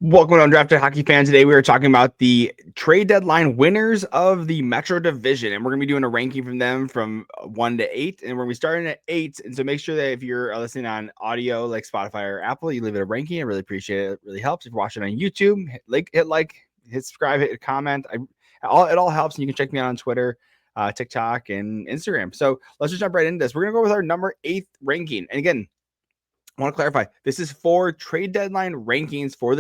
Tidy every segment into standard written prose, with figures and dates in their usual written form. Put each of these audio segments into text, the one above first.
Welcome to Undrafted Hockey Fans. Today we are talking about the trade deadline winners of the Metro Division, and we're going to be doing a ranking from them from 1 to 8, and we're going to be starting at 8. And so make sure that if you're listening on audio like Spotify or Apple, you leave it a ranking. I really appreciate it. It really helps. If you're watching on YouTube, hit like, hit subscribe, hit comment. It all helps, and you can check me out on Twitter, TikTok, and Instagram. So let's just jump right into this. We're going to go with our number 8 ranking, and again, I want to clarify. This is for trade deadline rankings for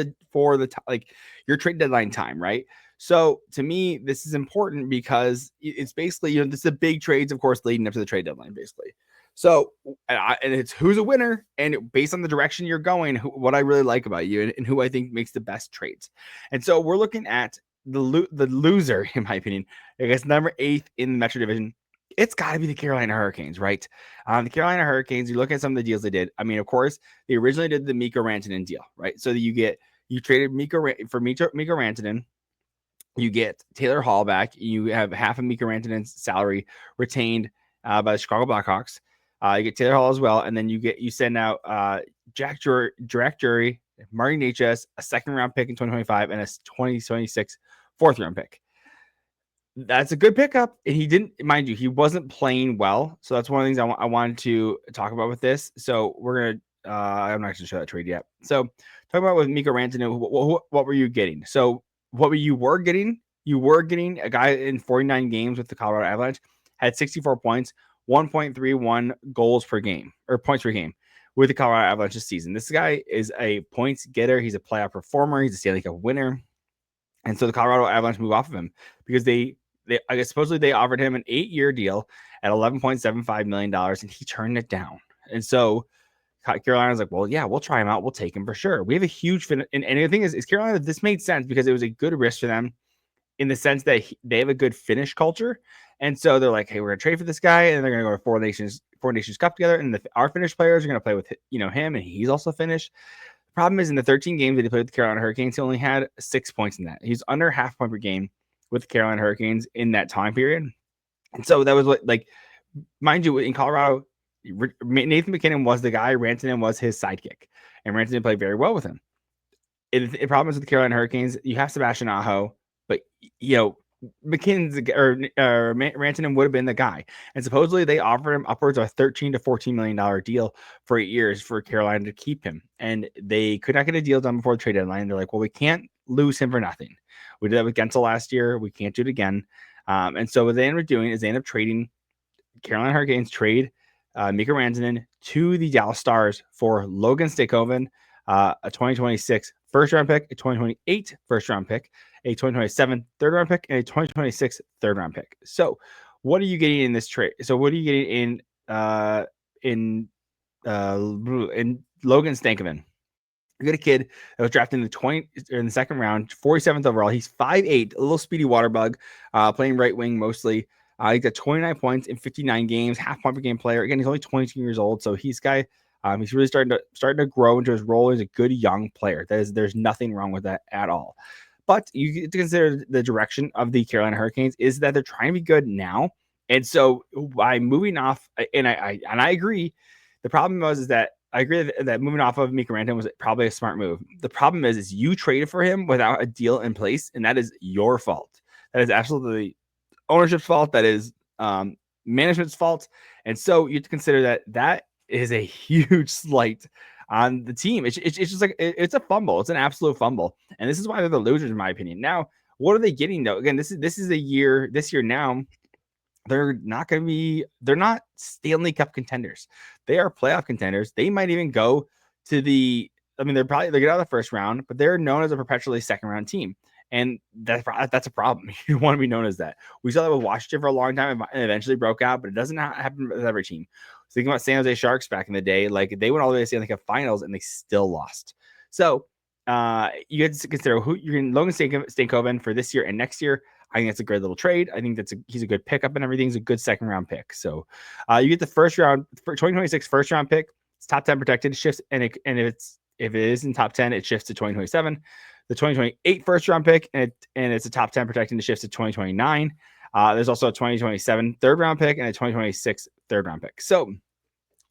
like your trade deadline time, right? So to me, this is important because it's basically, this is the big trades, of course, leading up to the trade deadline, basically. So and it's who's a winner, and based on the direction you're going, what I really like about you, and who I think makes the best trades. And so we're looking at the loser, in my opinion, I guess number 8 in the Metro Division. It's got to be the Carolina Hurricanes, right? The Carolina Hurricanes, you look at some of the deals they did. I mean, of course, they originally did the Mikko Rantanen deal, right? So you traded Mikko Rantanen, you get Taylor Hall back, you have half of Mikko Rantanen's salary retained by the Chicago Blackhawks. You get Taylor Hall as well, and then you send out Jack Drury, Marty Necas, a second-round pick in 2025, and a 2026 fourth-round pick. That's a good pickup. And he didn't, mind you, he wasn't playing well. So that's one of the things I wanted to talk about with this. So we're going to, I'm not going to show that trade yet. So talking about with Mikko Rantanen, what were you getting? So you were getting a guy in 49 games with the Colorado Avalanche, had 64 points, 1.31 goals per game, or points per game with the Colorado Avalanche this season. This guy is a points getter. He's a playoff performer. He's a Stanley Cup winner. And so the Colorado Avalanche move off of him because I guess supposedly they offered him an 8-year deal at $11.75 million, and he turned it down. And so Carolina's like, well, yeah, we'll try him out. We'll take him for sure. We have a huge and the thing is Carolina, this made sense because it was a good risk for them in the sense that they have a good Finnish culture. And so they're like, hey, we're going to trade for this guy, and they're going to go to Four Nations Cup together. And our Finnish players are going to play with, him, and he's also Finnish. The problem is in the 13 games that he played with the Carolina Hurricanes, he only had 6 points in that. He's under half point per game with the Carolina Hurricanes in that time period. And so that was what, like, mind you, in Colorado, Nathan MacKinnon was the guy, Rantanen was his sidekick, and Rantanen played very well with him. The problem is with the Carolina Hurricanes, you have Sebastian Aho, but, McKinnon's or Rantanen would have been the guy. And supposedly they offered him upwards of a $13 to $14 million deal for 8 years for Carolina to keep him. And they could not get a deal done before the trade deadline. They're like, well, we can't lose him for nothing. We did that with Gensel last year. We can't do it again. And so what they ended up doing is they ended up trading Carolina Hurricanes Mikko Rantanen to the Dallas Stars for Logan Staykoven, a 2026 first-round pick, a 2028 first-round pick, a 2027 third-round pick, and a 2026 third-round pick. So what are you getting in this trade? So what are you getting in Logan Stankoven? You get a kid that was drafted in the second round, 47th overall. He's 5'8", a little speedy water bug, playing right wing mostly. He got 29 points in 59 games, half point per game player. Again, he's only 22 years old, so he's really starting to grow into his role as a good young player. There's nothing wrong with that at all. But you get to consider the direction of the Carolina Hurricanes is that they're trying to be good now, and so by moving off, and I agree. The problem is that I agree that moving off of Mikko Rantanen was probably a smart move. The problem is you traded for him without a deal in place, and that is your fault. That is absolutely ownership's fault. That is management's fault. And so you have to consider that is a huge slight on the team. It's just like it's a fumble. It's an absolute fumble. And this is why they're the losers, in my opinion. Now, what are they getting though? Again, this is a year. This year now, they're not Stanley Cup contenders. They are playoff contenders. They might even go to they get out of the first round, but they're known as a perpetually second round team. And that's a problem. You want to be known as that. We saw that with Washington for a long time and eventually broke out, but it doesn't happen with every team. So thinking about San Jose Sharks back in the day, like they went all the way to Stanley Cup finals and they still lost. So you have to consider who you're in. Logan Stankoven for this year and next year. I think that's a great little trade. I think he's a good pickup and everything. He's a good second round pick. So you get the first round for 2026 first round pick. It's top 10 protected. It shifts, and if it is in top 10, it shifts to 2027. The 2028 first round pick, and it's a top 10 protecting. It shifts to 2029. There's also a 2027 third round pick and a 2026 third round pick. So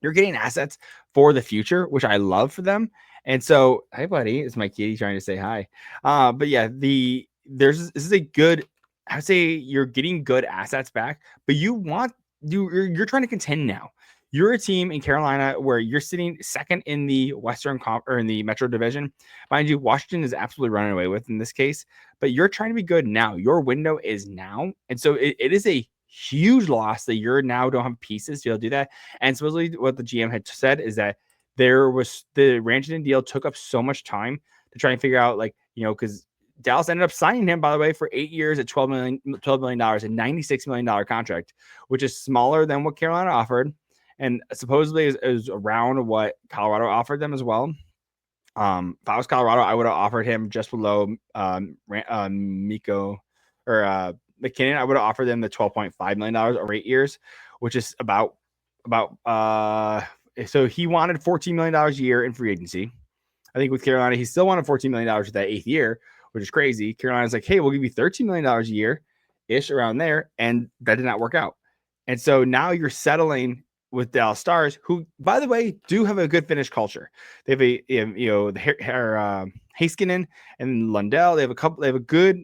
you're getting assets for the future, which I love for them. And so, hi, buddy. It's my kitty trying to say hi. But yeah, this is a good, I would say you're getting good assets back, but you're trying to contend now. You're a team in Carolina where you're sitting second in the Western or in the Metro Division. Mind you, Washington is absolutely running away with in this case, but you're trying to be good now. Your window is now. And so it is a huge loss that you're now don't have pieces to be able to do that. And supposedly what the GM had said is that the Rantanen deal took up so much time to try and figure out, like, because Dallas ended up signing him, by the way, for 8 years at $12 million, a $96 million contract, which is smaller than what Carolina offered. And supposedly is around what Colorado offered them as well. If I was Colorado, I would have offered him just below Mikko or McKinnon. I would have offered them the $12.5 million over 8 years, which is about so he wanted $14 million a year in free agency. I think with Carolina, he still wanted $14 million for that 8th year, which is crazy. Carolina's like, hey, we'll give you $13 million a year ish around there. And that did not work out. And so now you're settling with Dallas Stars, who, by the way, do have a good Finnish culture. They have Heiskanen and Lundell. They have a good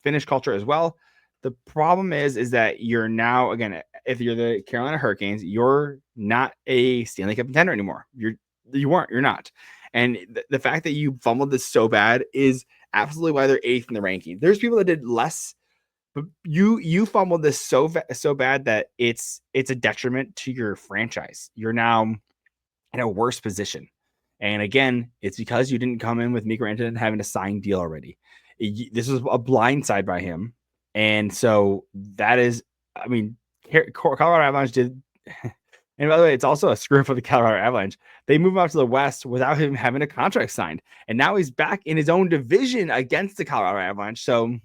Finnish culture as well. The problem is that you're now, again, if you're the Carolina Hurricanes, you're not a Stanley Cup contender anymore. You're not. And the fact that you fumbled this so bad is absolutely why they're 8th in the ranking. There's people that did less, but you fumbled this so bad that it's a detriment to your franchise. You're now in a worse position. And again, it's because you didn't come in with Mikko Rantanen having a signed deal already. This was a blindside by him. And so that is, I mean, Colorado Avalanche did. And by the way, it's also a screw for the Colorado Avalanche. They move out to the West without him having a contract signed. And now he's back in his own division against the Colorado Avalanche. So, and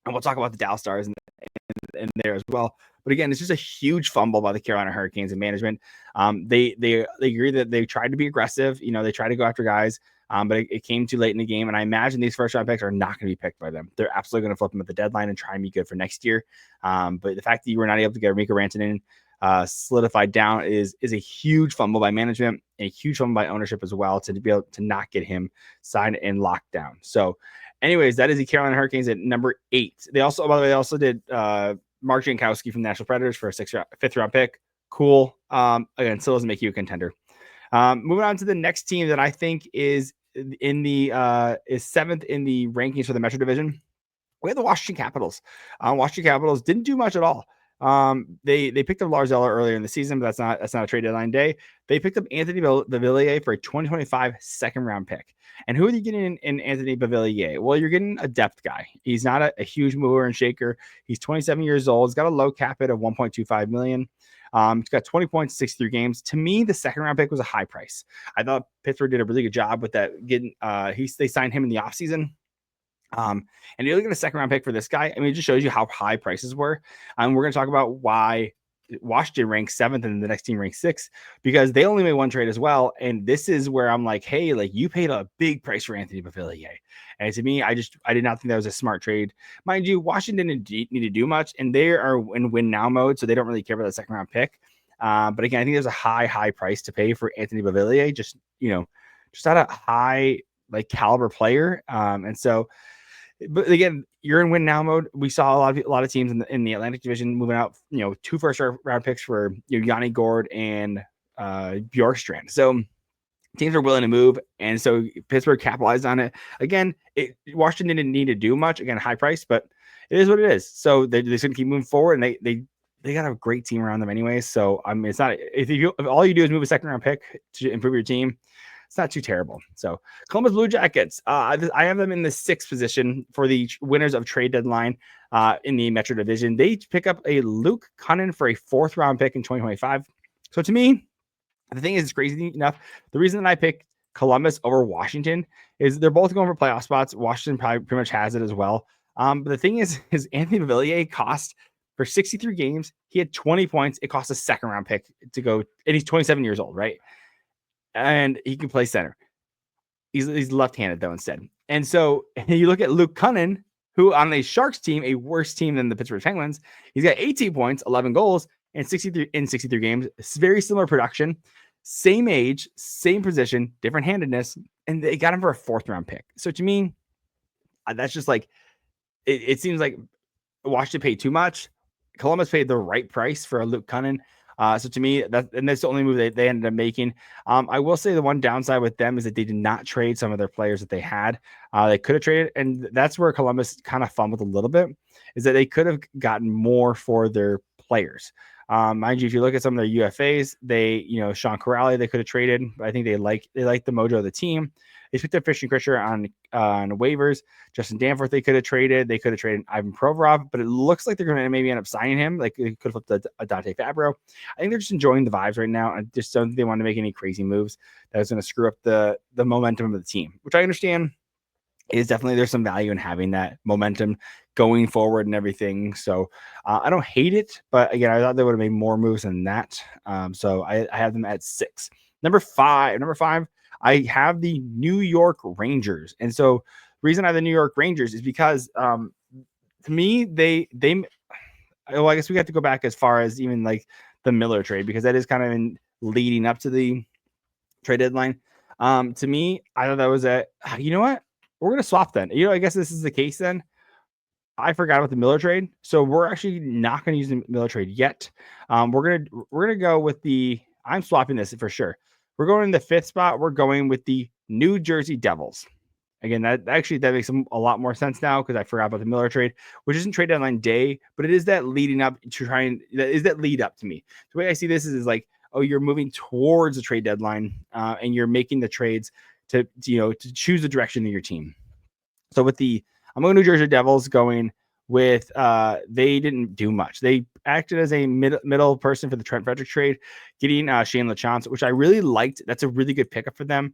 we'll talk about the Dallas Stars in there as well. But again, it's just a huge fumble by the Carolina Hurricanes and management. They agree that they tried to be aggressive. They tried to go after guys, but it came too late in the game. And I imagine these first round picks are not going to be picked by them. They're absolutely going to flip them at the deadline and try and be good for next year. But the fact that you were not able to get Mikko Rantanen solidified down is a huge fumble by management, a huge fumble by ownership as well to be able to not get him signed and locked down. So anyways, that is the Carolina Hurricanes at number 8. They also, by the way, did Mark Jankowski from the Nashville Predators for a 5th round pick. Cool. Again, still doesn't make you a contender. Moving on to the next team that I think is in the is 7th in the rankings for the Metro Division. We have the Washington Capitals. Washington Capitals didn't do much at all. They picked up Lars Eller earlier in the season, but that's not a trade deadline day. They picked up Anthony Beauvillier for a 2025 second round pick. And who are you getting in Anthony Beauvillier? Well, you're getting a depth guy. He's not a huge mover and shaker. He's 27 years old. He's got a low cap hit of $1.25 million. He's got 20 points, 63 games. To me, the second round pick was a high price. I thought Pittsburgh did a really good job with that. They signed him in the offseason. And you're looking at a second round pick for this guy. I mean, it just shows you how high prices were. We're going to talk about why Washington ranks 7th and the next team ranks 6th, because they only made one trade as well. And this is where I'm like, hey, you paid a big price for Anthony Beauvillier. And to me, I did not think that was a smart trade. Mind you, Washington didn't need to do much, and they are in win now mode, so they don't really care about the second round pick. But again, I think there's a high price to pay for Anthony Beauvillier, just not a high caliber player. And so, but again, you're in win now mode. We saw a lot of teams in the Atlantic Division moving out, 2 first round picks for Yanni Gourde and Bjorkstrand. So teams are willing to move, and so Pittsburgh capitalized on it. Again, Washington didn't need to do much. Again, high price, but it is what it is. So they're just going to keep moving forward, and they got a great team around them anyways. So I mean, it's not if all you do is move a second round pick to improve your team, it's not too terrible. So Columbus Blue Jackets, I have them in the 6th position for the winners of trade deadline in the Metro Division. They pick up a Luke Cunnin for a 4th round pick in 2025. So to me, the thing is, it's crazy enough. The reason that I picked Columbus over Washington is they're both going for playoff spots. Washington probably pretty much has it as well. But the thing is Anthony Beauvillier cost for 63 games. He had 20 points. It cost a 2nd round pick to go, and he's 27 years old, right? And he can play center. He's left-handed though instead. And so you look at Luke Cunnin, who on the Sharks team, a worse team than the Pittsburgh Penguins, he's got 18 points, 11 goals, and 63 games. It's very similar production, same age, same position, different handedness, and they got him for a 4th-round pick. So to me, that's just like it seems like Washington paid too much. Columbus paid the right price for a Luke Cunnin. So to me, that's the only move they ended up making. I will say the one downside with them is that they did not trade some of their players that they had. They could have traded, and that's where Columbus kind of fumbled a little bit, is that they could have gotten more for their players. Mind you, if you look at some of their UFAs, Sean Corrali, they could have traded. But I think they like the mojo of the team. They picked up Christian Krischer on waivers. Justin Danforth, they could have traded. They could have traded Ivan Provorov, but it looks like they're going to maybe end up signing him. Like they could have flipped a Dante Fabro. I think they're just enjoying the vibes right now. I just don't think they want to make any crazy moves that is going to screw up the momentum of the team, which I understand is definitely there's some value in having that momentum going forward and everything. So I don't hate it, but again, I thought they would have made more moves than that. So I have them at 6. Number five, I have the New York Rangers. And so the reason I have the New York Rangers is because to me, I guess we have to go back as far as even like the Miller trade, because that is kind of in leading up to the trade deadline. To me, I thought that was you know what? We're going to swap then. I guess this is the case then. I forgot about the Miller trade. So we're actually not going to use the Miller trade yet. We're going to go with I'm swapping this for sure. We're going in the 5th spot. We're going with the New Jersey Devils. Again, that makes a lot more sense now, because I forgot about the Miller trade, which isn't trade deadline day, but it is that leading up to that lead up to me. The way I see this is like, oh, you're moving towards the trade deadline, and you're making the trades to choose the direction of your team. So I'm going to New Jersey Devils, going with they didn't do much. They acted as a middle person for the Trent Frederick trade, getting Shane Lachance, which I really liked. That's a really good pickup for them.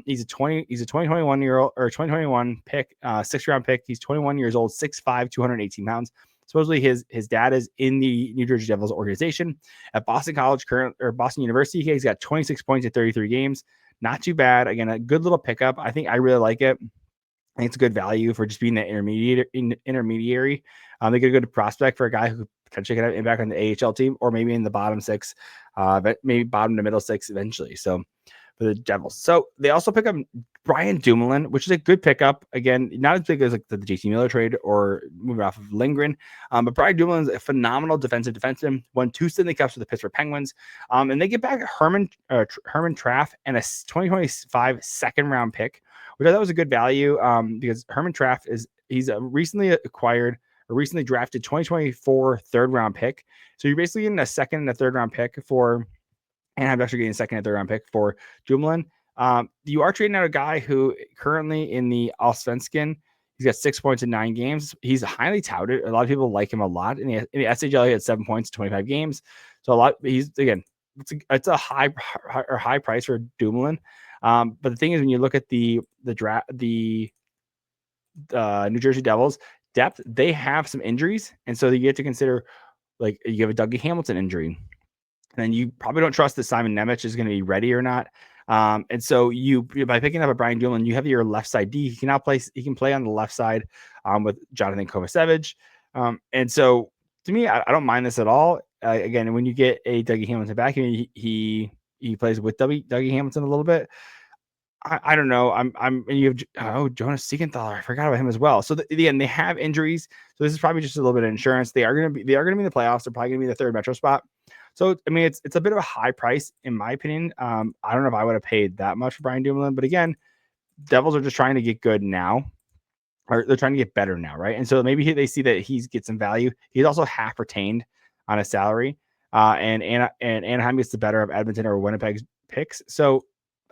He's a 2021 pick, 6th-round pick. He's 21 years old, 6'5", 218 pounds. Supposedly his dad is in the New Jersey Devils organization at Boston University. He's got 26 points in 33 games. Not too bad. Again, a good little pickup. I really like it. I think it's a good value for just being that intermediary. They get a good prospect for a guy who potentially could have impact on the AHL team, or maybe in the bottom 6, but maybe bottom to middle 6 eventually. So for the Devils. So they also pick up Brian Dumoulin, which is a good pickup. Again, not as big as like the JT Miller trade or moving off of Lindgren. But Brian Dumoulin is a phenomenal defenseman. Won 2 Stanley Cups with the Pittsburgh Penguins. And they get back Herman Traff and a 2025 2nd-round pick, which I thought was a good value, because Herman Traff he's a recently acquired or recently drafted 2024 3rd-round pick. So you're basically getting a 2nd and a 3rd-round pick for. And I'm actually getting a 2nd and 3rd-round pick for Dumoulin. You are trading out a guy who currently in the Allsvenskan, he's got 6 points in 9 games. He's highly touted. A lot of people like him a lot. In the SHL, he had 7 points in 25 games. So it's a high price for Dumoulin. But the thing is, when you look at the New Jersey Devils depth, they have some injuries, and so you have to consider, like, you have a Dougie Hamilton injury. And then you probably don't trust that Simon Nemec is going to be ready or not. And so by picking up a Brian Dumoulin, you have your left side D. He can play on the left side with Jonathan Kovacevic. And so to me, I don't mind this at all. Again, when you get a Dougie Hamilton back, he plays with Dougie Hamilton a little bit. I don't know. You have Jonas Siegenthaler. I forgot about him as well. So again, they have injuries. So this is probably just a little bit of insurance. They are going to be in the playoffs. They're probably going to be in the 3rd Metro spot. So I mean, it's a bit of a high price in my opinion. I don't know if I would have paid that much for Brian Dumoulin, but again, Devils are just trying to get good now, or they're trying to get better now, right? And so maybe they see that he gets some value. He's also half retained on a salary, and Anaheim gets the better of Edmonton or Winnipeg's picks. So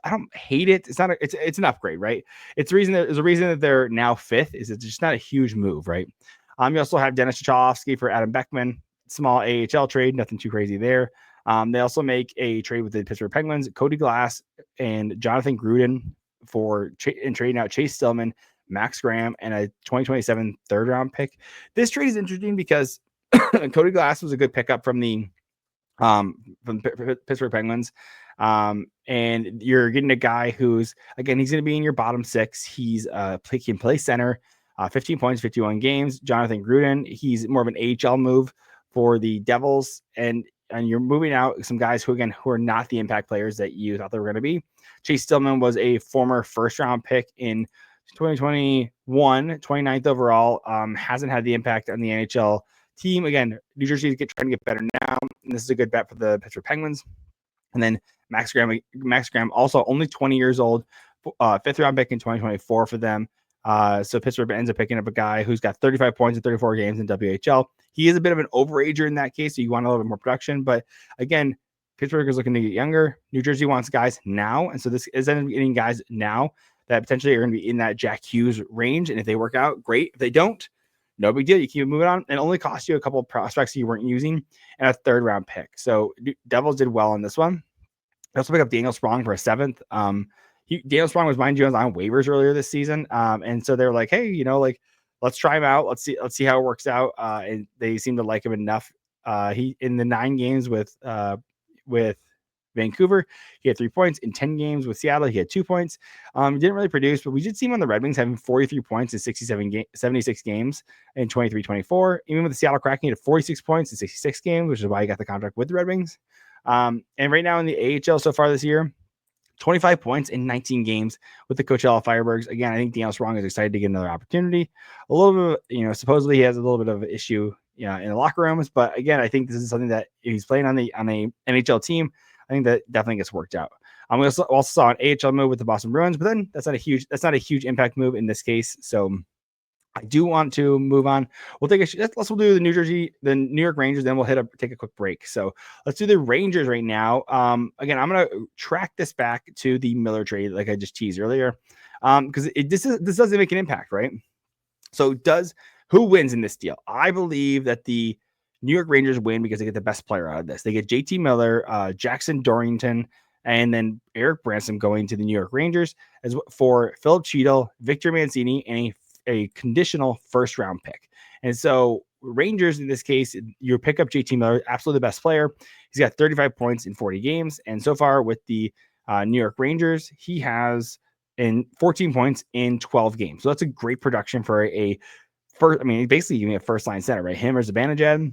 I don't hate it. It's an upgrade, right? There's a reason that they're now 5th. Is it's just not a huge move, right? You also have Dennis Chichalowski for Adam Beckman, small AHL trade, nothing too crazy there. They also make a trade with the Pittsburgh Penguins, Cody Glass and Jonathan Gruden in trading out Chase Stillman, Max Graham, and a 2027 3rd-round pick. This trade is interesting because Cody Glass was a good pickup from the Pittsburgh Penguins. And you're getting a guy who's, again, he's going to be in your bottom 6. He can play center, 15 points, 51 games. Jonathan Gruden, he's more of an AHL move for the Devils. And and you're moving out some guys who are not the impact players that you thought they were going to be. Chase Stillman was a former first round pick in 2021, 29th overall. Hasn't had the impact on the NHL team. Again, New Jersey is trying to get better now, and this is a good bet for the Pittsburgh Penguins. And then Max Graham, also only 20 years old, 5th round pick in 2024 for them. So Pittsburgh ends up picking up a guy who's got 35 points in 34 games in WHL. He is a bit of an overager in that case, so you want a little bit more production. But again, Pittsburgh is looking to get younger. New Jersey wants guys now, and so this is ended up getting guys now that potentially are going to be in that Jack Hughes range. And if they work out, great. If they don't, no big deal. You keep moving on, and only cost you a couple of prospects you weren't using and a 3rd round pick. So Devils did well on this one. They also picked up Daniel Sprong for a 7th. Daniel Sprong was, mind you, on waivers earlier this season. And so they're like, hey, let's try him out. Let's see how it works out. And they seem to like him enough. He in the 9 games with Vancouver, he had 3 points. In 10 games with Seattle, he had 2 points. He didn't really produce, but we did see him on the Red Wings having 43 points in 76 games in 23-24. Even with the Seattle Kraken, he had 46 points in 66 games, which is why he got the contract with the Red Wings. And right now in the AHL so far this year, 25 points in 19 games with the Coachella Firebirds. Again, I think Daniel Sprong is excited to get another opportunity. A little bit, supposedly he has a little bit of an issue, in the locker rooms. But again, I think this is something that if he's playing on a NHL team, I think that definitely gets worked out. We also saw an AHL move with the Boston Bruins, but then that's not a huge impact move in this case. So I do want to move on. We'll do the New York Rangers, then we'll take a quick break. So let's do the Rangers right now. Again, I'm going to track this back to the Miller trade, like I just teased earlier, because this doesn't make an impact, right? So who wins in this deal? I believe that the New York Rangers win because they get the best player out of this. They get JT Miller, Jackson Dorrington, and then Eric Branson going to the New York Rangers as for Philip Cheadle, Victor Mancini, and a conditional 1st round pick. And so Rangers, in this case, you pick up JT Miller, absolutely the best player. He's got 35 points in 40 games. And so far with the New York Rangers, he has 14 points in 12 games. So that's a great production for basically you need a 1st-line center, right? Him or Zibanejad,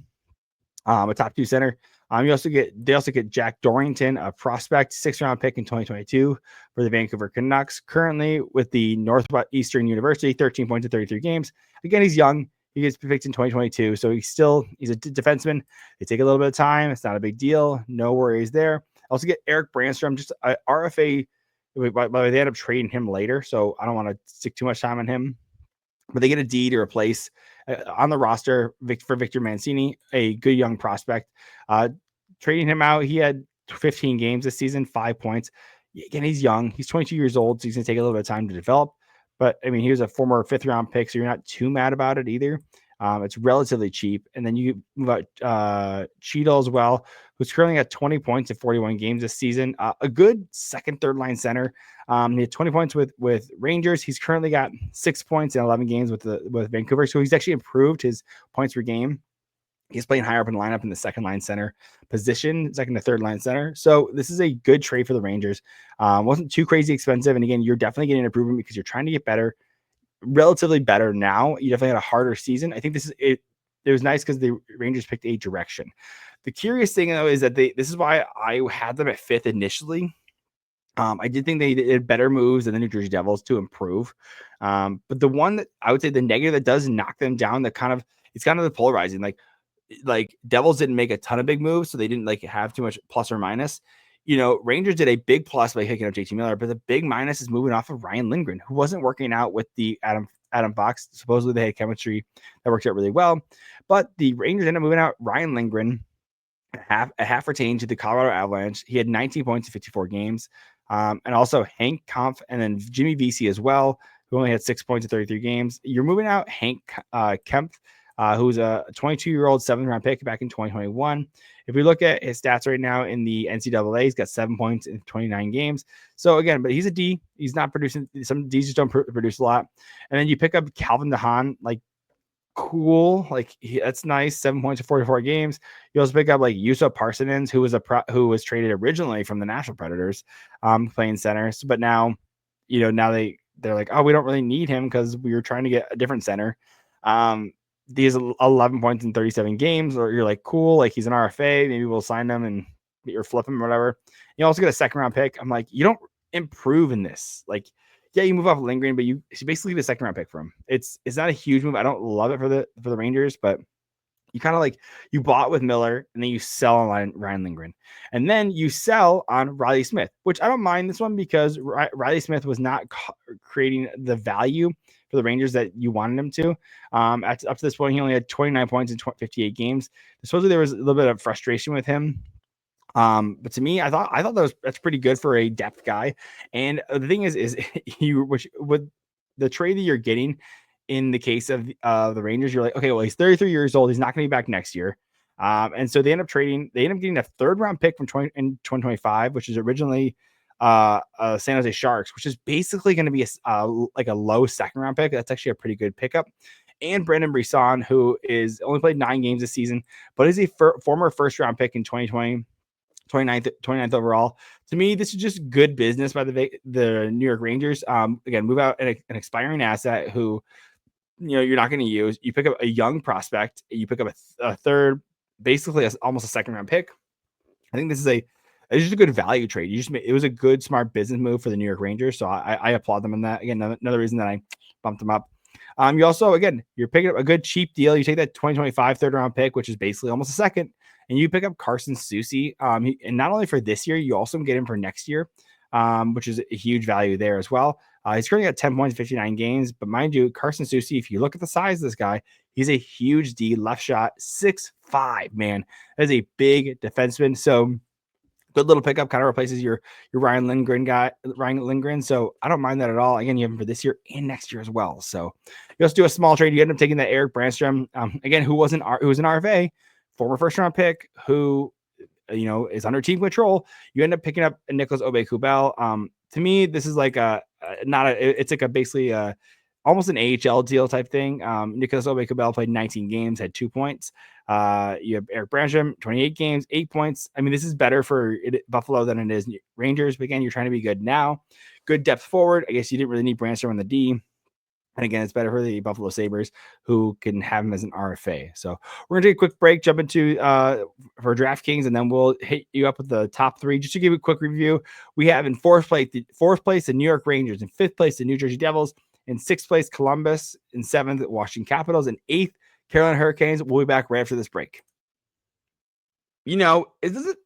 a top 2 center. They also get Jack Dorrington, a prospect, 6th round pick in 2022 for the Vancouver Canucks. Currently with the Northwestern University, 13 points in 33 games. Again, he's young. He gets picked in 2022, so he's a defenseman. They take a little bit of time. It's not a big deal. No worries there. Also get Eric Branstrom, just a RFA. But they end up trading him later, so I don't want to stick too much time on him. But they get a D to replace on the roster for Victor Mancini, a good young prospect. Trading him out, he had 15 games this season, 5 points. Again, he's young. He's 22 years old, so he's going to take a little bit of time to develop. But, he was a former 5th round pick, so you're not too mad about it either. It's relatively cheap. And then you move out Cheadle as well, who's currently at 20 points in 41 games this season. A good 2nd, 3rd line center. He had 20 points with Rangers. He's currently got 6 points in 11 games with Vancouver. So he's actually improved his points per game. He's playing higher up in the lineup in the 2nd line center position, 2nd to 3rd line center. So this is a good trade for the Rangers. Wasn't too crazy expensive. And again, you're definitely getting an improvement because you're trying to get better, relatively better now. You definitely had a harder season. I think this is it. It was nice because the Rangers picked a direction. The curious thing though is that this is why I had them at 5th initially. I did think they did better moves than the New Jersey Devils to improve. But the one that I would say the negative that does knock them down, it's kind of the polarizing. Like Devils didn't make a ton of big moves, so they didn't have too much plus or minus. Rangers did a big plus by picking up JT Miller, but the big minus is moving off of Ryan Lindgren, who wasn't working out with the Adam Fox. Supposedly they had chemistry that worked out really well, but the Rangers ended up moving out Ryan Lindgren, a half retained to the Colorado Avalanche. He had 19 points in 54 games. And also Hank Kampf and then Jimmy Vesey as well, who only had 6 points in 33 games. You're moving out Hank Kempf, who's a 22-year-old 7th round pick back in 2021. If we look at his stats right now in the NCAA, he's got 7 points in 29 games. So again, but he's a D. He's not producing. Some Ds just don't produce a lot. And then you pick up Calvin DeHaan, cool. That's nice. 7 points in 44 games. You also pick up Juuso Parssinen, who was traded originally from the Nashville Predators, playing center. But now, now they're like, oh, we don't really need him because we were trying to get a different center. these 11 points in 37 games, or you're like, cool, like he's an RFA, maybe we'll sign him and or flip him or whatever. You also get a second round pick. I'm like, you don't improve in this. Like, yeah, you move off Lindgren, but you basically get a second round pick for him. It's not a huge move. I don't love it for the Rangers, but you kind of like you bought with Miller and then you sell on Ryan Lindgren. And then you sell on Riley Smith, which I don't mind this one because Riley Smith was not creating the value for the Rangers that you wanted him to. Up to this point, he only had 29 points in 58 games. Supposedly there was a little bit of frustration with him. But to me, I thought that's pretty good for a depth guy. And the thing is you with the trade that you're getting in the case of the Rangers, you're like, okay, well, he's 33 years old. He's not going to be back next year. And so they end up getting a third round pick from 2025, which is originally San Jose Sharks, which is basically going to be like a low second round pick. That's actually a pretty good pickup. And Brandon Brisson, who is only played 9 games this season, but is a former first round pick in 2020. 29th overall. To me, this is just good business by the New York Rangers. Again, move out an expiring asset who, you're not going to use. You pick up a young prospect. You pick up a third, basically almost a second round pick. I think this is it's just a good value trade. It was a good, smart business move for the New York Rangers. So I applaud them on that. Again, another reason that I bumped them up. You also, again, you're picking up a good cheap deal. You take that 2025 third round pick, which is basically almost a second, and you pick up Carson Soucy. And not only for this year, you also get him for next year, which is a huge value there as well. He's currently at 10 points, 59 games. But mind you, Carson Soucy, if you look at the size of this guy, he's a huge D, left shot, 6'5", man. That is a big defenseman. So good little pickup, kind of replaces your Ryan Lindgren. So I don't mind that at all. Again, you have him for this year and next year as well. So you also do a small trade. You end up taking that Eric Brandstrom, again, who was an RFA, former first round pick, who is under team control. You end up picking up Nicholas Aube-Kubel. To me, this is like it's like basically almost an AHL deal type thing. Nicholas Aube-Kubel played 19 games, had 2 points. You have Eric Brandstrom, 28 games, 8 points. I mean, this is better for Buffalo than it is Rangers. But again, you're trying to be good now. Good depth forward. I guess you didn't really need Brandstrom on the D. And again, it's better for the Buffalo Sabres, who can have him as an RFA. So we're going to take a quick break, jump into for DraftKings, and then we'll hit you up with the top 3. Just to give you a quick review, we have in fourth place the New York Rangers, in 5th place the New Jersey Devils, in 6th place Columbus, in 7th Washington Capitals, in 8th Carolina Hurricanes. We'll be back right after this break. It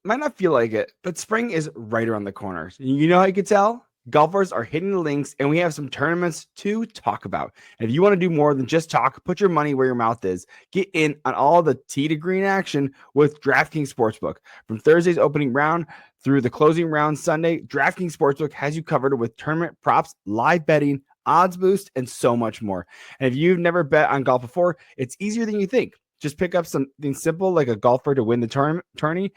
might not feel like it, but spring is right around the corner. You know how you can tell? Golfers are hitting the links, and we have some tournaments to talk about. And if you want to do more than just talk, put your money where your mouth is. Get in on all the tee to green action with DraftKings Sportsbook. From Thursday's opening round through the closing round Sunday, DraftKings Sportsbook has you covered with tournament props, live betting, odds boost, and so much more. And if you've never bet on golf before, it's easier than you think. Just pick up something simple like a golfer to win the tourney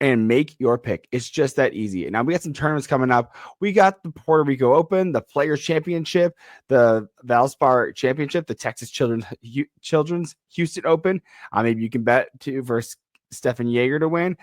and make your pick. It's just that easy. Now we got some tournaments coming up. We got the Puerto Rico Open, the Players Championship, the Valspar Championship, the Texas Children's Houston Open. Maybe you can bet versus Stefan Jaeger to win.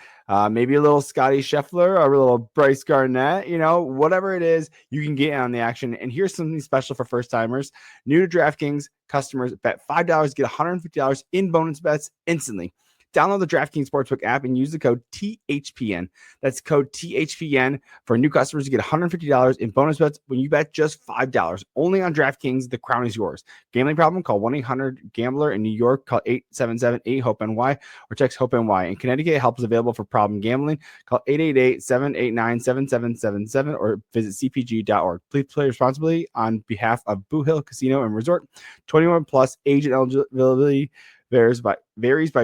Maybe a little Scotty Scheffler or a little Bryce Garnett. Whatever it is, you can get in on the action. And here's something special for first timers. New to DraftKings customers, bet $5, get $150 in bonus bets instantly. Download the DraftKings Sportsbook app and use the code THPN. That's code THPN for new customers to get $150 in bonus bets when you bet just $5. Only on DraftKings, the crown is yours. Gambling problem? Call 1-800-GAMBLER. In New York, call 877-8-HOPE-NY or text HOPE-NY. In Connecticut, help is available for problem gambling. Call 888-789-7777 or visit cpg.org. Please play responsibly on behalf of Boo Hill Casino and Resort. 21 plus, age and eligibility varies by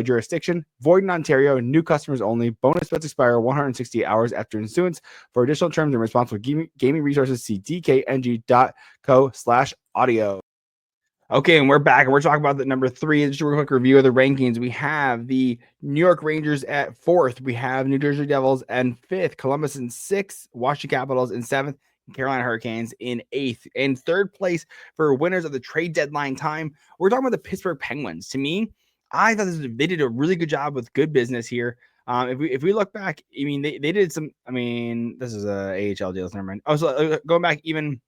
jurisdiction. Void in Ontario. New customers only. Bonus bets expire 168 hours after issuance. For additional terms and responsible gaming resources, see dkng.co/audio. Okay, and we're back, and we're talking about the number 3. Just a real quick review of the rankings. We have the New York Rangers at 4th. We have New Jersey Devils in 5th. Columbus in 6th. Washington Capitals in 7th. Carolina Hurricanes in 8th. And 3rd place for winners of the trade deadline time, we're talking about the Pittsburgh Penguins. To me, I thought they did a really good job with good business here. If we look back, they did some. This is a AHL deal. Never mind. So going back even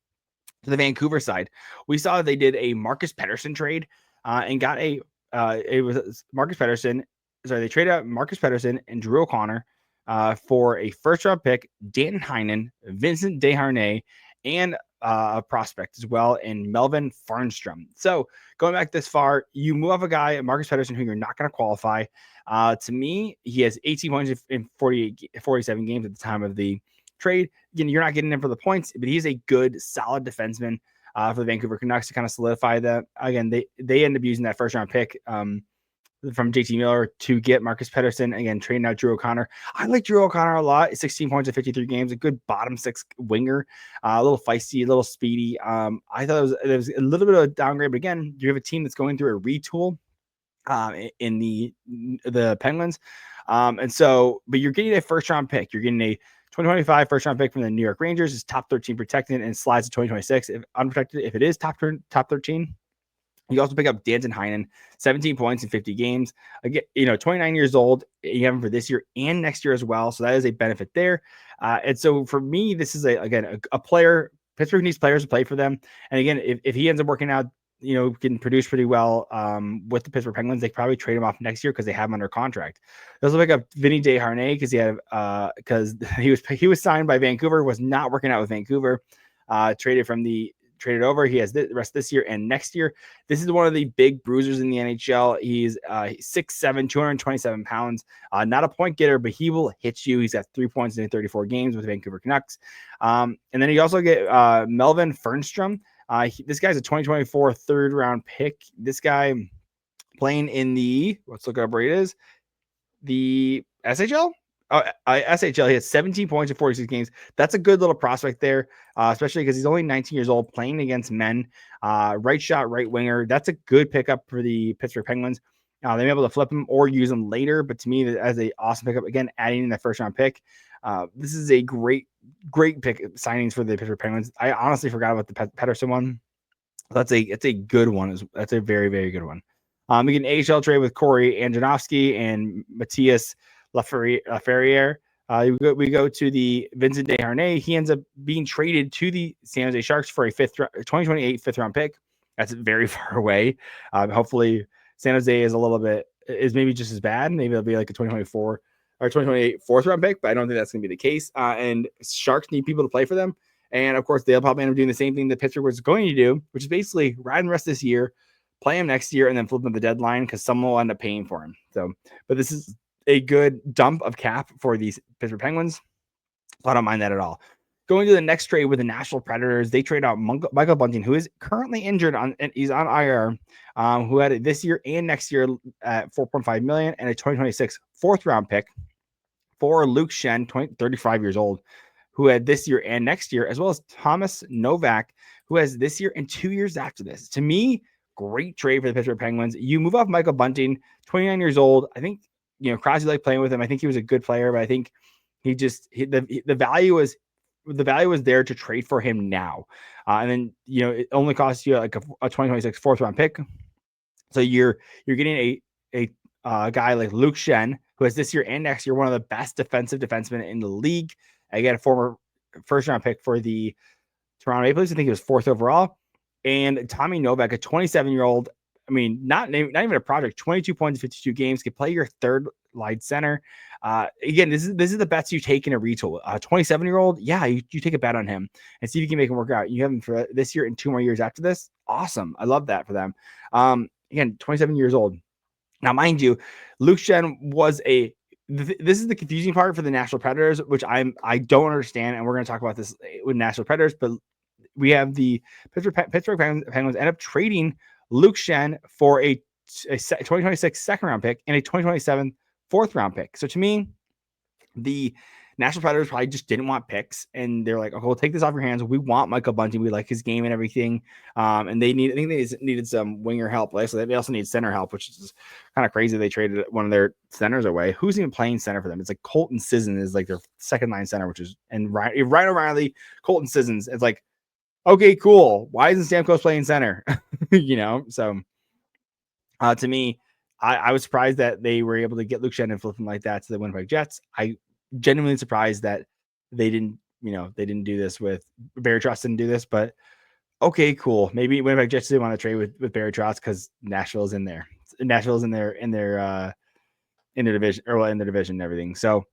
to the Vancouver side, we saw they did a Marcus Pettersson trade and got a it was Marcus Pettersson. Sorry, they traded out Marcus Pettersson and Drew O'Connor for a first-round pick, Danton Heinen, Vincent Desharnais, and a prospect as well in Melvin Farnstrom. So going back this far, you move off a guy, Marcus Pettersson, who you're not going to qualify. To me, he has 18 points in 47 games at the time of the trade. Again, you're not getting him for the points, but he's a good, solid defenseman for the Vancouver Canucks to kind of solidify that. Again, they end up using that first-round pick from JT Miller to get Marcus Pettersson. Again, trading out Drew O'Connor. I like Drew O'Connor a lot. 16 points in 53 games, a good bottom six winger, a little feisty, a little speedy. I thought it was a little bit of a downgrade, but again, you have a team that's going through a retool in the Penguins. And so, but you're getting a first round pick. You're getting a 2025 first round pick from the New York Rangers. It's top 13 protected and slides to 2026 if unprotected. If it is top 13. You also pick up Danton Heinen, 17 points in 50 games. Again, 29 years old. You have him for this year and next year as well. So that is a benefit there. And so for me, this is a player. Pittsburgh needs players to play for them. And again, if he ends up working out, can produce pretty well with the Pittsburgh Penguins, they probably trade him off next year because they have him under contract. They also pick up Vinny Desharnais because he was signed by Vancouver, was not working out with Vancouver. Traded over. He has the rest of this year and next year. This is one of the big bruisers in the NHL. He's 6'7", 227 pounds. Not a point getter, but he will hit you. He's got 3 points in 34 games with the Vancouver Canucks. And then you also get Melvin Farnstrom. This guy's a 2024 third-round pick. This guy playing in let's look up where it is, the SHL? SHL. He has 17 points in 46 games. That's a good little prospect there, especially because he's only 19 years old, playing against men. Right shot, right winger. That's a good pickup for the Pittsburgh Penguins. They may be able to flip him or use him later, but to me, as an awesome pickup, again, adding in that first round pick. This is a great pick signings for the Pittsburgh Penguins. I honestly forgot about the Pettersson one. It's a good one. That's a very, very good one. We get an AHL trade with Corey Anjonovsky and Matthias Laferriere. We go to the Vincent Desharnais. He ends up being traded to the San Jose Sharks for a 2028 fifth round pick. That's very far away. Hopefully San Jose is maybe just as bad. Maybe it'll be like a 2024 or 2028 fourth round pick, but I don't think that's going to be the case. And Sharks need people to play for them. And of course, they'll probably end up doing the same thing that Pittsburgh was going to do, which is basically ride the rest this year, play him next year, and then flip him at the deadline because someone will end up paying for him. So, but this is a good dump of cap for these Pittsburgh Penguins. So I don't mind that at all. Going to the next trade with the Nashville Predators, they trade out Michael Bunting, who is currently injured and he's on IR, who had it this year and next year at $4.5 million and a 2026 fourth round pick for Luke Schenn, 35 years old, who had this year and next year, as well as Thomas Novak, who has this year and 2 years after this. To me, great trade for the Pittsburgh Penguins. You move off Michael Bunting, 29 years old. I think Crosby liked playing with him. I think he was a good player, but I think the value was there to trade for him now. And then, it only costs you like a 2026 fourth round pick. So you're getting a guy like Luke Schenn, who has this year and next year one of the best defensive defensemen in the league. I get a former first round pick for the Toronto Maple Leafs. I think he was fourth overall. And Tommy Novak, a 27-year-old, I mean, not even a project, 22 points in 52 games, could play your third line center. Again, this is the bets you take in a retool. 27-year-old, yeah, you take a bet on him and see if you can make him work out. You have him for this year and 2 more years after this. Awesome. I love that for them. Again, 27 years old. Now, mind you, Luke Schenn was this is the confusing part for the Nashville Predators, which I don't understand, and we're going to talk about this with Nashville Predators, but we have the Pittsburgh Penguins end up trading Luke Schenn for a 2026 second round pick and a 2027 fourth round pick. So to me, the Nashville Predators probably just didn't want picks, and they're like, "Okay, we'll take this off your hands. We want Michael Bunting. We like his game and everything." And I think they needed some winger help. So they also need center help, which is kind of crazy. They traded one of their centers away. Who's even playing center for them? It's like Colton Sissons is like their second line center, and Ryan O'Reilly, Colton Sissons. It's like, okay, cool. Why isn't Stamkos playing center? So to me, I was surprised that they were able to get Luke Schenn and flip him like that to the Winnipeg Jets. I genuinely surprised that they didn't do this with Barry Trotz, didn't do this, but okay, cool. Maybe Winnipeg Jets didn't want to trade with Barry Trotz because Nashville's in there. Nashville's in their division or in the division and everything. So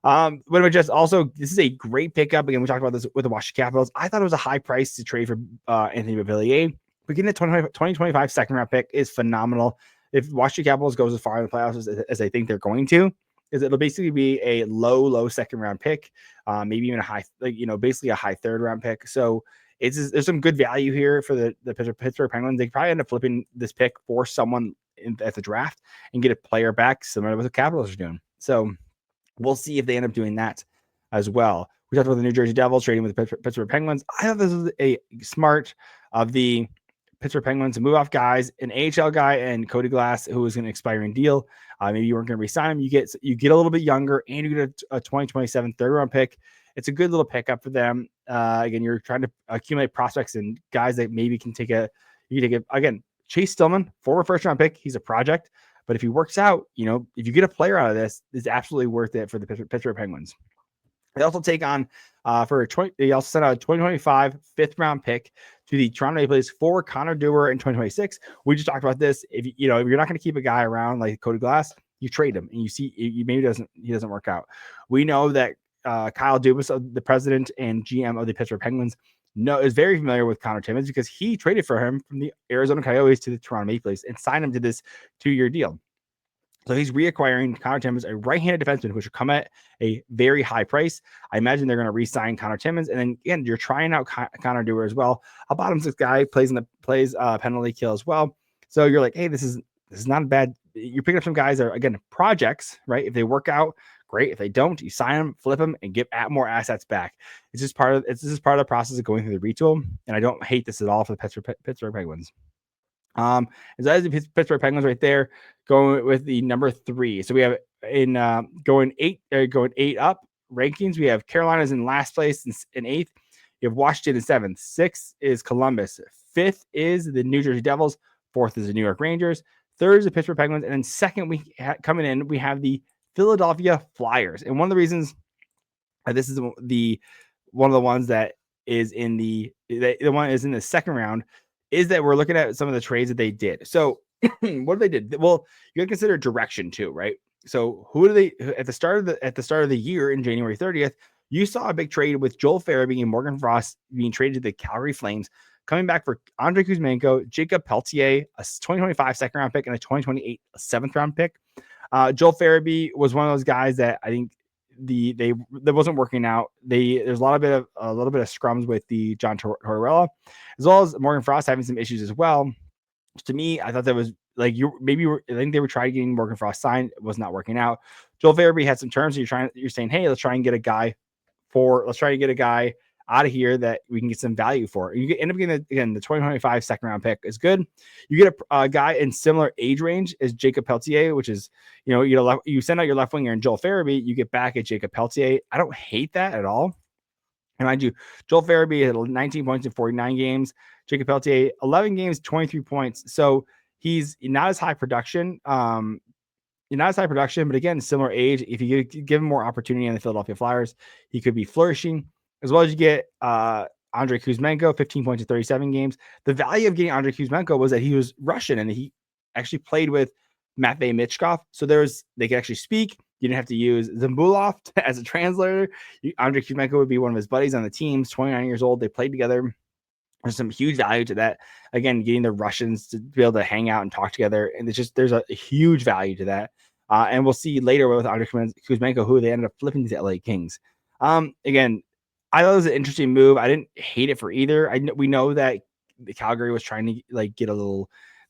what about just also, this is a great pickup. Again, we talked about this with the Washington Capitals. I thought it was a high price to trade for Anthony Beauvillier. But getting a 2025 second round pick is phenomenal. If Washington Capitals goes as far in the playoffs as I think they're going to, is it'll basically be a low second round pick, maybe even a high, basically a high third round pick. So there's some good value here for the Pittsburgh Penguins. They probably end up flipping this pick for someone at the draft and get a player back, similar to what the Capitals are doing. So we'll see if they end up doing that as well. We talked about the New Jersey Devils trading with the Pittsburgh Penguins. I thought this was a smart of the Pittsburgh Penguins to move off guys, an AHL guy and Cody Glass, who was an expiring deal. Maybe you weren't going to resign him. You get a little bit younger, and you get a 2027 third round pick. It's a good little pickup for them. Again, you're trying to accumulate prospects and guys that maybe can take a. Again, Chase Stillman, former first round pick. He's a project. But if he works out, if you get a player out of this, it's absolutely worth it for the Pittsburgh Penguins. They also take on they also sent out a 2025 fifth round pick to the Toronto Maple Leafs for Connor Dewar in 2026. We just talked about this. If you're not going to keep a guy around like Cody Glass, you trade him, and you see maybe he doesn't work out. We know that Kyle Dubas, the president and GM of the Pittsburgh Penguins, is very familiar with Connor Timmins because he traded for him from the Arizona Coyotes to the Toronto Maple Leafs and signed him to this 2-year deal. So he's reacquiring Connor Timmins, a right-handed defenseman, which will come at a very high price. I imagine they're going to re-sign Connor Timmins, and then again, you're trying out Connor Dewar as well. A bottom six guy plays penalty kill as well. So you're like, hey, this is not a bad. You're picking up some guys that are again projects, right? If they work out, great. If they don't, you sign them, flip them, and get more assets back. It's just part of the process of going through the retool, and I don't hate this at all for the Pittsburgh Penguins. As the Pittsburgh Penguins right there, going with the number 3. So we have going 8 up rankings. We have Carolina's in last place in 8th. You have Washington in 7th. 6th is Columbus. 5th is the New Jersey Devils. 4th is the New York Rangers. 3rd is the Pittsburgh Penguins. And then second, coming in, we have the Philadelphia Flyers. And one of the reasons this is one of the ones that is in the one is in the second round is that we're looking at some of the trades that they did. So what they did? Well, you got to consider direction too, right? So who do they at the start of the year in January 30th? You saw a big trade with Joel Farabee and Morgan Frost being traded to the Calgary Flames, coming back for Andrei Kuzmenko, Jacob Peltier, a 2025 second round pick, and a 2028 7th round pick. Joel Farabee was one of those guys that I think that wasn't working out. There's a little bit of scrums with the John Tortorella, as well as Morgan Frost having some issues as well. To me, I thought that was like I think they were trying getting Morgan Frost signed. It was not working out. Joel Farabee had some terms. So you're saying, hey, let's try and get a guy out of here that we can get some value for. You end up getting the 2025 second round pick is good. You get a guy in similar age range as Jacob Peltier, which is, you send out your left winger and Joel Farabee, you get back at Jacob Peltier. I don't hate that at all. And mind you, Joel Farabee had 19 points in 49 games. Jacob Peltier, 11 games, 23 points. So he's not as high production. But again, similar age. If you give him more opportunity on the Philadelphia Flyers, he could be flourishing. As well as you get Andrei Kuzmenko, 15 points in 37 games. The value of getting Andrei Kuzmenko was that he was Russian and he actually played with Matvei Michkov. So they could actually speak. You didn't have to use Zambulov as a translator. Andrei Kuzmenko would be one of his buddies on the team. 29 years old. They played together. There's some huge value to that. Again, getting the Russians to be able to hang out and talk together. And there's a huge value to that. And we'll see later with Andrei Kuzmenko, who they ended up flipping to the LA Kings. Again, I thought it was an interesting move. I didn't hate it for either. We know that the Calgary was trying to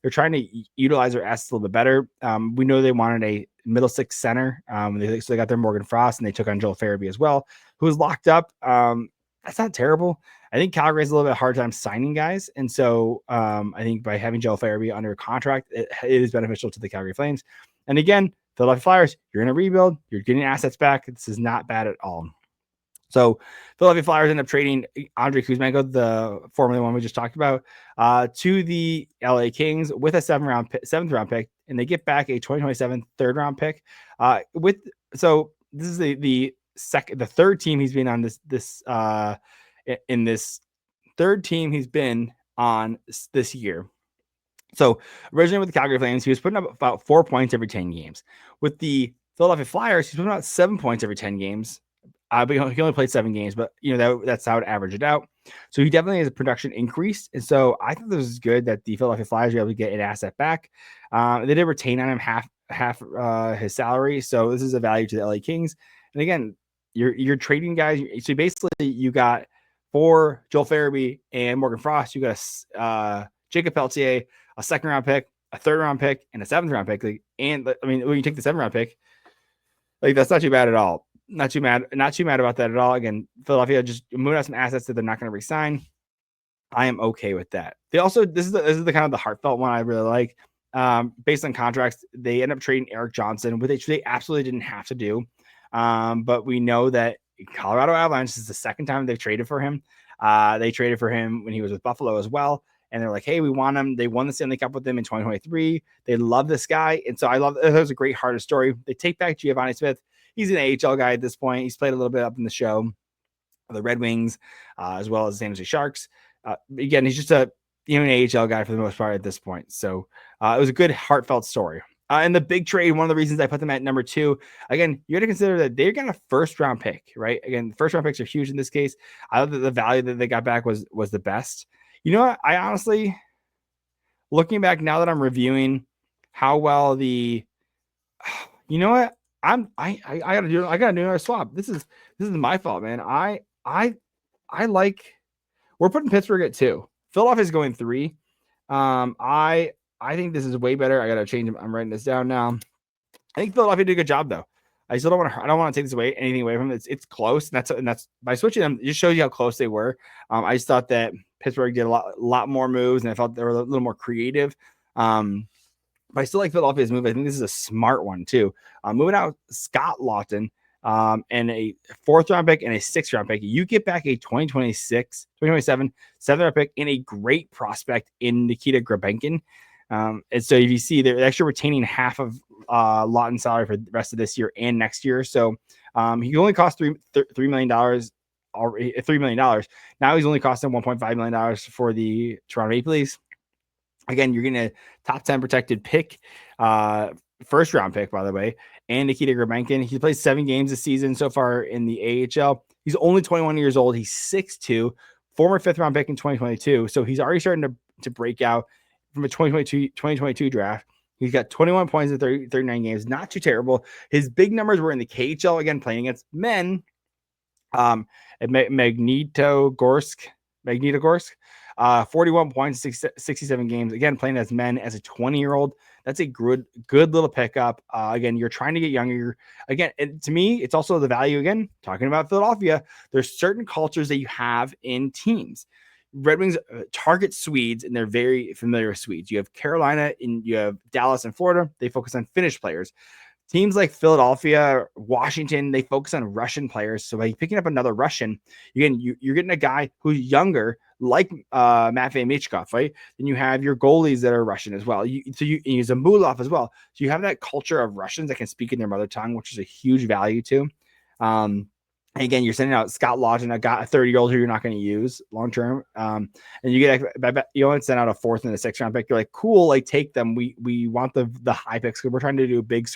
they're trying to utilize their assets a little bit better. We know they wanted a middle six center. So they got their Morgan Frost and they took on Joel Farabee as well, who was locked up. That's not terrible. I think Calgary has a little bit hard time signing guys. And so I think by having Joel Farabee under contract, it is beneficial to the Calgary Flames. And again, Philadelphia Flyers, you're in a rebuild. You're getting assets back. This is not bad at all. So Philadelphia Flyers end up trading Andrei Kuzmenko, the formerly one we just talked about, to the LA Kings with a 7th round pick, and they get back a 2027 3rd round pick. So this is the third team he's been on this third team he's been on this year. So originally with the Calgary Flames, he was putting up about 4 points every 10 games. With the Philadelphia Flyers, he's putting up 7 points every 10 games. But he only played 7 games, but that's how it averaged it out. So he definitely has a production increase. And so I think this is good that the Philadelphia Flyers were able to get an asset back. They did retain on him half his salary. So this is a value to the LA Kings. And again, you're trading guys. So basically you got for Joel Farabee and Morgan Frost, you got Jacob Peltier, a 2nd round pick, a 3rd round pick, and a 7th round pick. And I mean, when you take the 7th round pick, that's not too bad at all. Not too mad about that at all. Again, Philadelphia just moving out some assets that they're not going to resign. I am okay with that. They also this is the kind of the heartfelt one I really like. Based on contracts, they end up trading Eric Johnson, which they absolutely didn't have to do. But we know that Colorado Avalanche is the 2nd time they've traded for him. They traded for him when he was with Buffalo as well. And they're like, hey, we want him. They won the Stanley Cup with him in 2023. They love this guy. And so I love it. Was a great hearted story. They take back Giovanni Smith. He's an AHL guy at this point. He's played a little bit up in the show, the Red Wings, as well as the San Jose Sharks. Again, he's just an AHL guy for the most part at this point. So it was a good, heartfelt story. And the big trade, one of the reasons I put them at number 2, again, you got to consider that they're getting a 1st round pick, right? Again, 1st round picks are huge in this case. I thought that the value that they got back was the best. You know what? I honestly, looking back now that I'm reviewing how well you know what? I gotta do another swap. This is my fault, man. I like, we're putting Pittsburgh at 2. Philadelphia's going 3. I think this is way better. I gotta change. I'm writing this down now. I think Philadelphia did a good job though. I still don't want to take anything away from it. It's close. And that's by switching them, it just shows you how close they were. I just thought that Pittsburgh did a lot more moves, and I felt they were a little more creative. But I still like Philadelphia's move. I think this is a smart one too. Moving out Scott Lawton and a 4th round pick and a 6th round pick. You get back a 2027 7th round pick and a great prospect in Nikita Grabenkin. And so if you see, they're actually retaining half of Lawton's salary for the rest of this year and next year. So he only cost $3 million. $3 million. Now he's only costing $1.5 million for the Toronto Maple Leafs. Again, you're getting a top 10 protected pick, 1st round pick, by the way, and Nikita Grabenkin. He played 7 games this season so far in the AHL. He's only 21 years old. He's 6'2", former 5th round pick in 2022. So he's already starting to break out from a 2022 draft. He's got 21 points in 39 games. Not too terrible. His big numbers were in the KHL, again, playing against men. Magnitogorsk, 41 points, 67 games. Again, playing as men as a 20-year-old. That's a good little pickup. Again, you're trying to get younger. Again, to me, it's also the value. Again, talking about Philadelphia, there's certain cultures that you have in teams. Red Wings target Swedes, and they're very familiar with Swedes. You have Carolina, and you have Dallas and Florida. They focus on Finnish players. Teams like Philadelphia, Washington, they focus on Russian players. So by picking up another Russian, you're getting a guy who's younger, like Matvei Michkov, right? Then you have your goalies that are Russian as well. You use a Zamulov as well. So you have that culture of Russians that can speak in their mother tongue, which is a huge value too. And again, you're sending out Scott Lawton, a 30-year-old who you're not going to use long term, and you only send out a 4th and a 6th round pick. You're like, cool, like take them. We want the high picks because we're trying to do big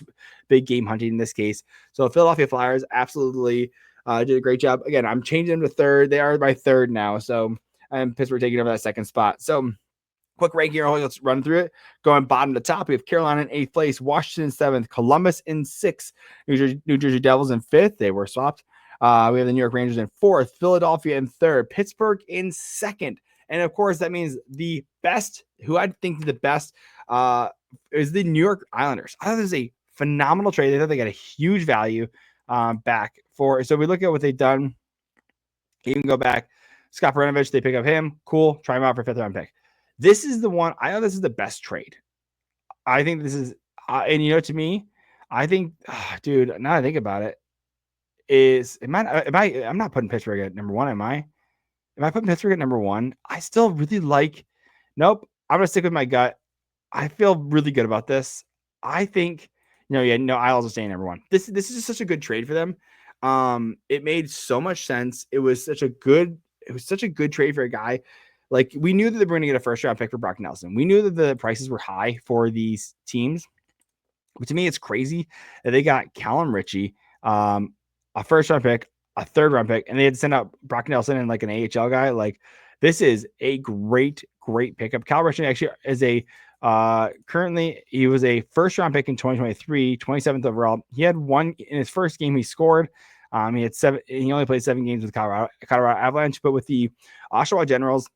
game hunting in this case. So Philadelphia Flyers absolutely did a great job. Again, I'm changing them to 3rd. They are my 3rd now, so Pittsburgh taking over that 2nd spot. So quick rank here. Let's run through it. Going bottom to top, we have Carolina in 8th place, Washington in 7th, Columbus in 6th, New Jersey Devils in 5th. They were swapped. We have the New York Rangers in 4th, Philadelphia in 3rd, Pittsburgh in 2nd. And of course, that means the best, who I think the best, is the New York Islanders. I thought this was a phenomenal trade. I thought they got a huge value back for. So we look at what they've done. You can go back. Scott Perunovich, they pick up him. Cool. Try him out for 5th round pick. This is the one. I know this is the best trade. I think this is, and to me, I think, dude, now I think about it, I'm not putting Pittsburgh at number 1, am I? Am I putting Pittsburgh at number 1? I still really like, nope, I'm going to stick with my gut. I feel really good about this. I think, Isles are staying number 1. This is just such a good trade for them. It made so much sense. It was such a good trade for a guy. Like, we knew that they were going to get a first round pick for Brock Nelson. We knew that the prices were high for these teams. But to me, it's crazy that they got Callum Ritchie, a first round pick, a third round pick, and they had to send out Brock Nelson and like an AHL guy. Like, this is a great pickup. Callum Ritchie actually is currently he was a first round pick in 2023, 27th overall. He had one in his first game. He scored. He had 7. He only played 7 games with Colorado Avalanche, but with the Ottawa Generals,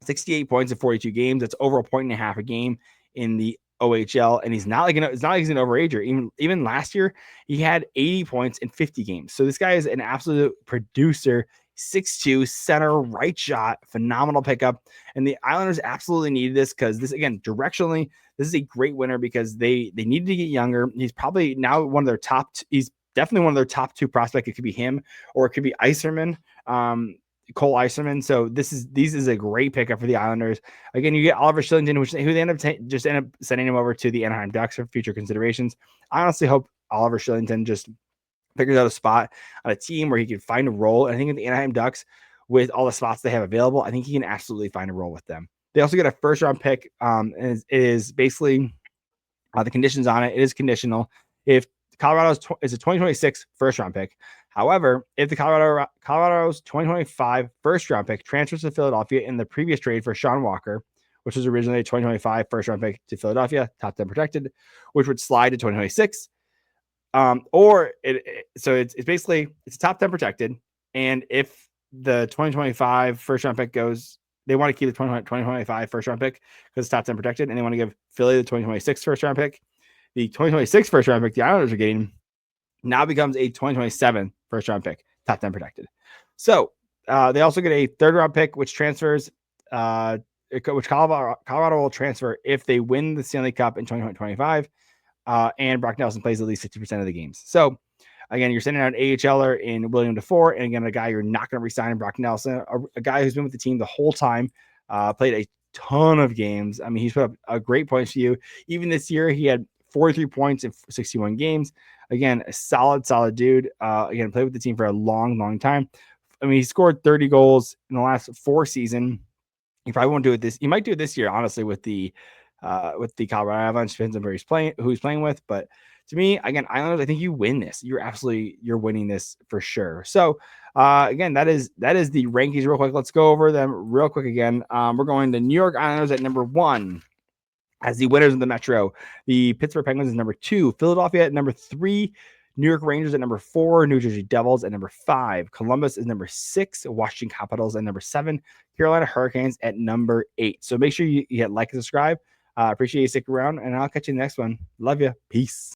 68 points in 42 games. That's over 1.5 a game in the OHL, and it's not like he's an overager. Even last year, he had 80 points in 50 games. So this guy is an absolute producer. 6'2", center, right shot, phenomenal pickup. And the Islanders absolutely needed this because this, again, directionally, this is a great winner because they needed to get younger. He's probably now one of their top. He's definitely one of their top 2 prospects. It could be him or it could be Yzerman. Cole Yzerman. So this is a great pickup for the Islanders. Again, you get Oliver Shillington, who they end up sending him over to the Anaheim Ducks for future considerations. I honestly hope Oliver Shillington just figures out a spot on a team where he can find a role. And I think at the Anaheim Ducks, with all the spots they have available, I think he can absolutely find a role with them. They also get a first round pick. And it is basically the conditions on it. It is conditional. If Colorado's is a 2026 first round pick. However, if the Colorado's 2025 first round pick transfers to Philadelphia in the previous trade for Sean Walker, which was originally a 2025 first round pick to Philadelphia, top 10 protected, which would slide to 2026. It's basically it's top 10 protected. And if the 2025 first round pick goes, they want to keep the 2025 first round pick because it's top 10 protected, and they want to give Philly the 2026 first round pick. The 2026 first round pick the Islanders are getting now becomes a 2027 first round pick, top 10 protected. So they also get a third round pick, which transfers, which Colorado will transfer if they win the Stanley Cup in 2025, and Brock Nelson plays at least 60% of the games. So again, you're sending out an AHLer in William DeFore, and again, a guy you're not going to resign in Brock Nelson, a guy who's been with the team the whole time, played a ton of games. I mean, he's put up a great points for you. Even this year, he had 43 points in 61 games. Again, a solid dude. Again, played with the team for a long time. I mean, he scored 30 goals in the last 4 seasons. He probably won't do it this. He might do it this year, honestly, with the Colorado Avalanche. Depends on who he's playing with. But to me, again, Islanders, I think you win this. You're winning this for sure. So again, that is the rankings real quick. Let's go over them real quick again. We're going to New York Islanders at number 1. As the winners of the Metro. The Pittsburgh Penguins is number 2. Philadelphia at number 3. New York Rangers at number 4. New Jersey Devils at number 5. Columbus is number 6. Washington Capitals at number 7. Carolina Hurricanes at number 8. So make sure you hit like and subscribe. Appreciate you sticking around, and I'll catch you in the next one. Love you. Peace.